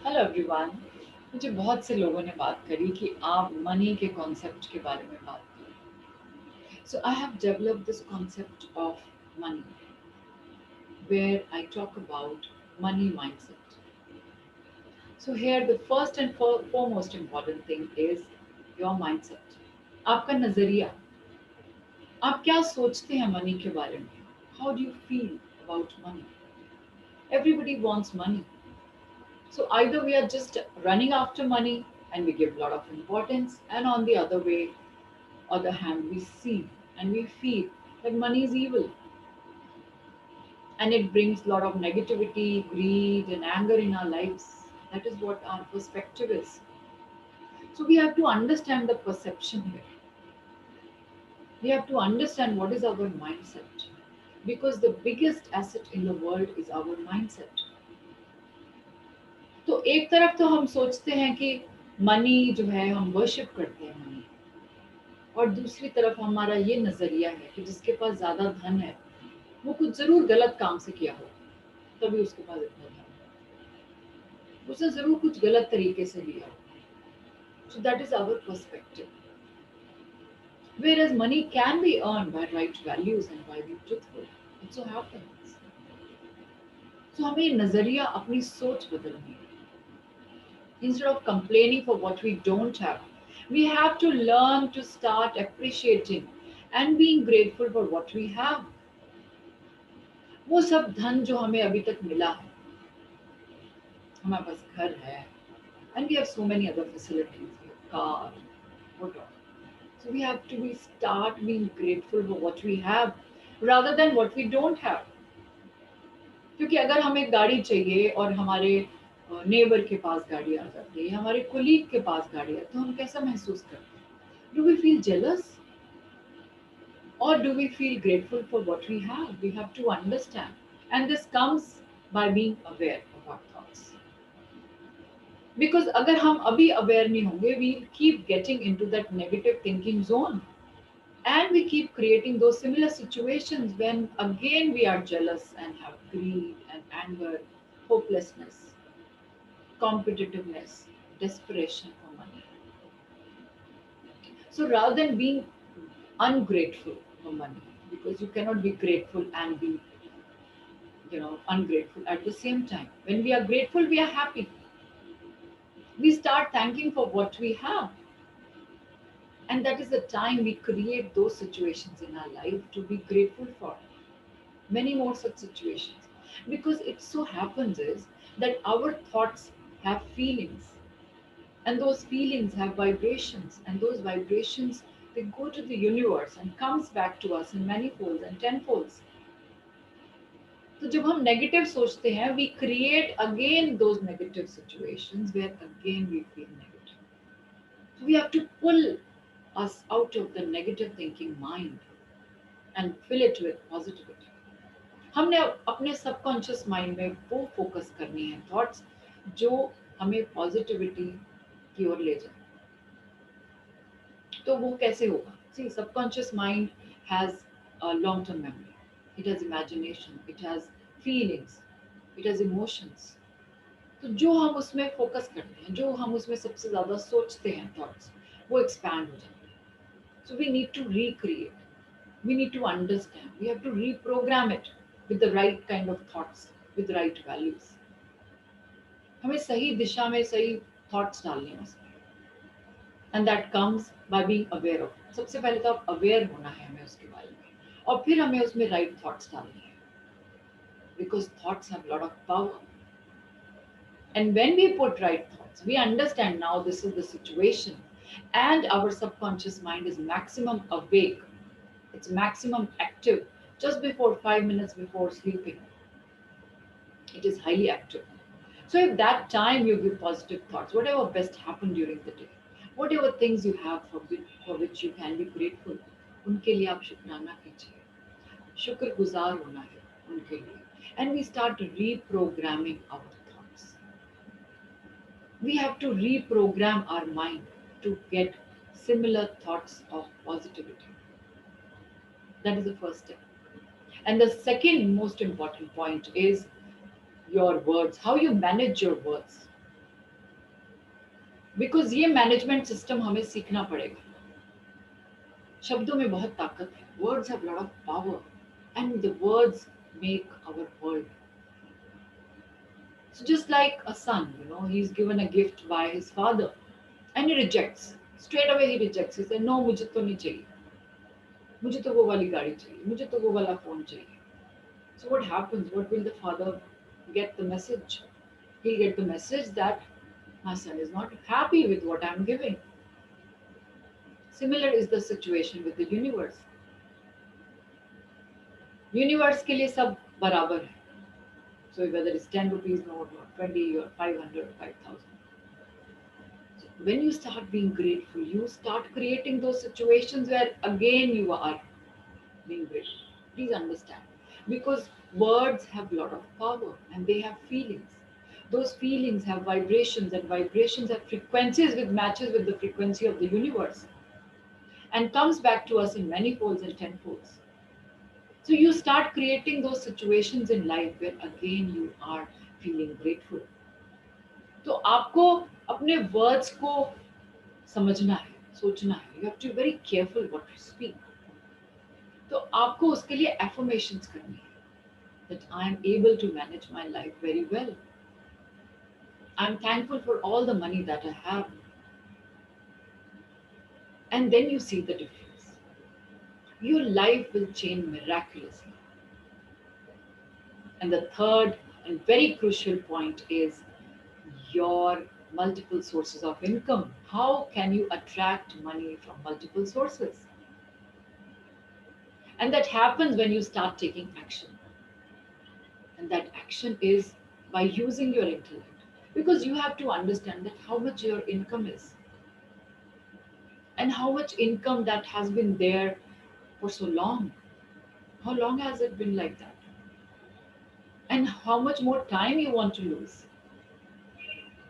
Hello everyone. मुझे बहुत से लोगों ने बात करी कि आप मनी के कॉन्सेप्ट के बारे में बात करें। So I have developed this concept of money where I talk about money mindset. So here the first and foremost important thing is your mindset। आपका नजरिया, आप क्या सोचते हैं मनी के बारे में? How do you feel about money? Everybody wants money. So either we are just running after money and we give a lot of importance, and on the other hand, we see and we feel that money is evil and it brings a lot of negativity, greed, and anger in our lives. That is what our perspective is. So we have to understand the perception here. We have to understand what is our mindset, because the biggest asset in the world is our mindset. तो एक तरफ तो हम सोचते हैं कि money जो है हम वर्शिप करते हैं मनी, और दूसरी तरफ हमारा ये नजरिया है कि जिसके पास ज्यादा धन है वो कुछ जरूर गलत काम से किया हो, तभी उसके पास इतना धन है, उसने जरूर कुछ गलत तरीके से लिया हो। So that is our perspective. Whereas money can be earned by right values and by being truthful. It so happens. So हमें नजरिया, अपनी सोच बदलनी है। Instead of complaining for what we don't have, we have to learn to start appreciating and being grateful for what we have। वो सब धन जो हमें अभी तक मिला है, हमारे पास घर है, and we have so many other facilities, we have car, whatever. So we have to be start being grateful for what we have rather than what we don't have। क्योंकि अगर हमें गाड़ी चाहिए और हमारे नेबर के पास गाड़ी आ जाती है, हमारे कुलीग के पास गाड़ी है, तो हम कैसा महसूस करते हैं? Do we feel jealous or do we feel grateful for what we have? We have to understand, and this comes by being aware of our thoughts। Because अगर हम अभी अवेयर नहीं होंगे, we'll keep getting into that negative thinking zone, and we keep creating those similar situations when again we are jealous and have greed and anger, hopelessness, competitiveness, desperation for money। So rather than being ungrateful for money, because you cannot be grateful and be ungrateful at the same time. When we are grateful, we are happy. We start thanking for what we have, and that is the time we create those situations in our life to be grateful for many more such situations. Because it so happens is that our thoughts have feelings, and those feelings have vibrations, and those vibrations, they go to the universe and comes back to us in many folds and tenfolds। तो जब हम negative सोचते हैं, we create again those negative situations where again we feel negative. So we have to pull us out of the negative thinking mind and fill it with positivity। हमने अपने subconscious mind में वो focus करनी है thoughts जो हमें positivity की ओर ले जाए। तो वो कैसे होगा? See, subconscious mind has long term memory, it has imagination, it has feelings, it has emotions. तो जो हम उसमें फोकस करते हैं, जो हम उसमें सबसे ज्यादा सोचते हैं थॉट्स, वो एक्सपैंड हो जाते हैं। So we need to recreate, we need to understand, we have to reprogram it with the right kind of thoughts, with right values। हमें सही दिशा में सही थॉट्स डालने हैं उसमें, and that comes by being aware of. सबसे पहले तो आप अवेयर होना है हमें उसके बारे में, और फिर हमें उसमें राइट थॉट्स डालने हैं, because thoughts have lot of power. And when we put right thoughts, we understand now this is the situation, and our subconscious mind is maximum awake, it's maximum active just before 5 minutes before sleeping. It is highly active. So, if that time you give positive thoughts, whatever best happened during the day, whatever things you have for which you can be grateful, उनके लिए आप शुक्राना कीजिए, शुक्रगुजार होना है उनके लिए, and we start reprogramming our thoughts। We have to reprogram our mind to get similar thoughts of positivity। That is the first step. And the second most important point is your words, how you manage your words, because ये management system हमें सीखना पड़ेगा. शब्दों में बहुत ताकत है. Words have lot of power and the words make our world. So just like a son, he's given a gift by his father and he rejects. Straight away he rejects. He said, no, मुझे तो नहीं चाहिए. मुझे तो वो वाली गाड़ी चाहिए. मुझे तो वो वाला phone चाहिए. So what happens? What will the father get the message? He'll get the message that my son is not happy with what I'm giving. Similar is the situation with the universe. Universe के लिए सब बराबर है. So whether it's 10 rupees note or 20 or 500 or 5,000. When you start being grateful, you start creating those situations where again you are being grateful. Please understand. Because words have a lot of power and they have feelings. Those feelings have vibrations and vibrations have frequencies which matches with the frequency of the universe and comes back to us in many folds and tenfolds. So you start creating those situations in life where again you are feeling grateful. तो आपको अपने words को समझना है, सोचना है. You have to be very careful what you speak. तो आपको उसके लिए एफर्मेशंस करनी है. That I am able to manage my life very well. I'm thankful for all the money that I have. And then you see the difference. Your life will change miraculously. And the third and very crucial point is your multiple sources of income. How can you attract money from multiple sources? And that happens when you start taking action. And that action is by using your intellect. Because you have to understand that how much your income is. And how much income that has been there for so long. How long has it been like that? And how much more time you want to lose.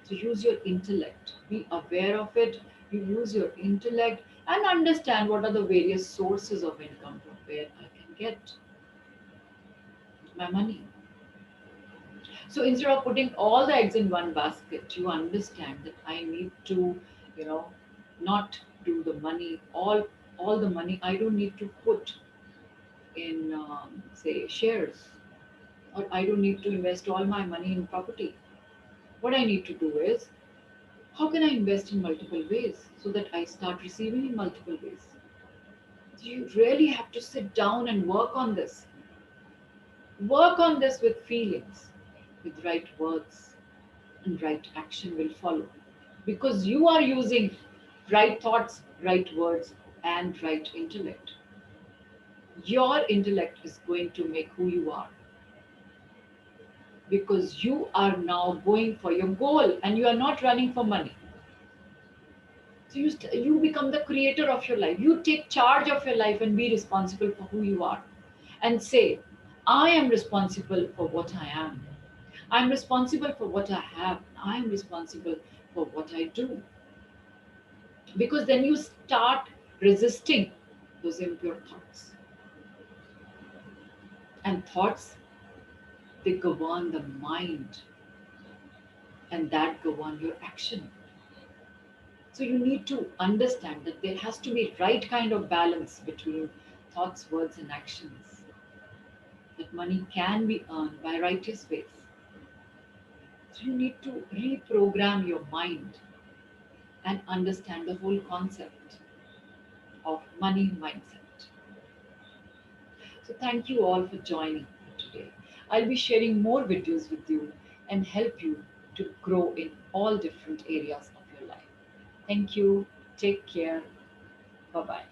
So use your intellect. Be aware of it. You use your intellect and understand what are the various sources of income from where I can get my money. So instead of putting all the eggs in one basket, you understand that I need to, you know, not do the money, all the money I don't need to put in, say, shares, or I don't need to invest all my money in property. What I need to do is, how can I invest in multiple ways so that I start receiving in multiple ways? So you really have to sit down and work on this. Work on this with feelings, with right words, and right action will follow. Because you are using right thoughts, right words, and right intellect. Your intellect is going to make who you are. Because you are now going for your goal and you are not running for money. So you become the creator of your life. You take charge of your life and be responsible for who you are. And say, I am responsible for what I am. I'm responsible for what I have. I'm responsible for what I do. Because then you start resisting those impure thoughts. And thoughts, they govern the mind, and that govern your action. So you need to understand that there has to be right kind of balance between thoughts, words, and actions. That money can be earned by righteous ways. So you need to reprogram your mind and understand the whole concept of money mindset. So thank you all for joining me today. I'll be sharing more videos with you and help you to grow in all different areas of your life. Thank you. Take care. Bye bye.